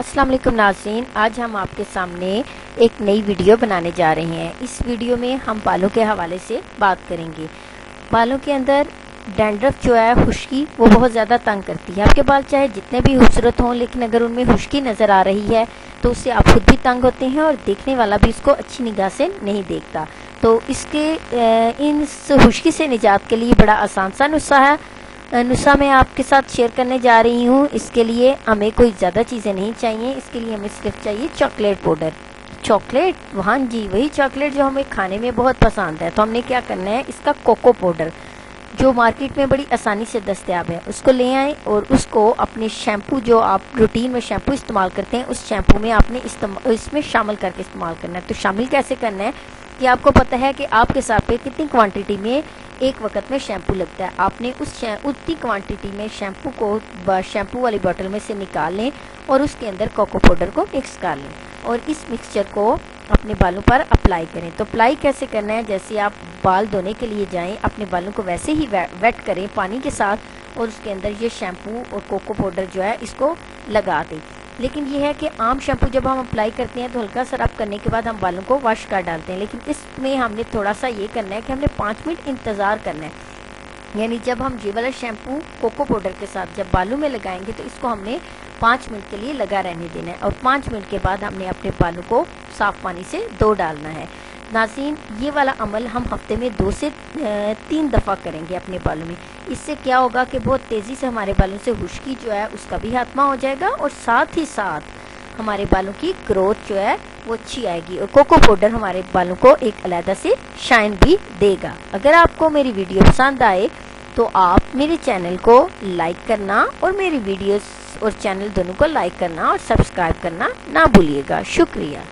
अस्सलाम वालेकुम नाज़रीन, आज हम आपके सामने एक नई वीडियो बनाने जा रहे हैं। इस वीडियो में हम बालों के हवाले से बात करेंगे। बालों के अंदर डैंड्रफ जो है, खुश्की, वो बहुत ज़्यादा तंग करती है। आपके बाल चाहे जितने भी खूबसूरत हों, लेकिन अगर उनमें खुश्की नज़र आ रही है तो उससे आप खुद भी तंग होते हैं और देखने वाला भी इसको अच्छी निगाह से नहीं देखता। तो इस खुश्की से निजात के लिए बड़ा आसान सा नुस्खा मैं आपके साथ शेयर करने जा रही हूँ। इसके लिए हमें कोई ज़्यादा चीज़ें नहीं चाहिए। इसके लिए हमें सिर्फ चाहिए चॉकलेट पाउडर। चॉकलेट, हाँ जी, वही चॉकलेट जो हमें खाने में बहुत पसंद है। तो हमने क्या करना है, इसका कोको पाउडर जो मार्केट में बड़ी आसानी से दस्तयाब है, उसको ले आएँ और उसको अपने शैम्पू, जो आप रूटीन में शैम्पू इस्तेमाल करते हैं, उस शैम्पू में आपने इसमें शामिल करके इस्तेमाल करना है। तो शामिल कैसे करना है कि आपको पता है कि आपके हिसाब पे कितनी क्वांटिटी में एक वक्त में शैम्पू लगता है। आपने उतनी क्वांटिटी में शैम्पू को शैम्पू वाली बोतल में से निकाल लें और उसके अंदर कोको पाउडर को मिक्स कर लें और इस मिक्सचर को अपने बालों पर अप्लाई करें। तो अप्लाई कैसे करना है, जैसे आप बाल धोने के लिए जाएं, अपने बालों को वैसे ही वेट करें पानी के साथ और उसके अंदर ये शैम्पू और कोको पाउडर जो है इसको लगा दें। लेकिन ये है कि आम शैम्पू जब हम अप्लाई करते हैं तो हल्का सा रब करने के बाद हम बालों को वॉश कर डालते हैं, लेकिन इसमें हमने थोड़ा सा ये करना है कि हमने 5 मिनट इंतज़ार करना है। यानी जब हम ये वाला शैम्पू कोको पाउडर के साथ जब बालों में लगाएंगे तो इसको हमने 5 मिनट के लिए लगा रहने देना है और 5 मिनट के बाद हमने अपने बालों को साफ़ पानी से धो डालना है। नाज़रीन, ये वाला अमल हम हफ्ते में 2 से 3 दफ़ा करेंगे अपने बालों में। इससे क्या होगा कि बहुत तेज़ी से हमारे बालों से खुश्की जो है उसका भी खात्मा हो जाएगा और साथ ही साथ हमारे बालों की ग्रोथ जो है वो अच्छी आएगी और कोको पाउडर हमारे बालों को एक अलग से शाइन भी देगा। अगर आपको मेरी वीडियो पसंद आए तो आप मेरे चैनल को लाइक करना और मेरी वीडियोस और चैनल दोनों को लाइक करना और सब्सक्राइब करना ना भूलिएगा। शुक्रिया।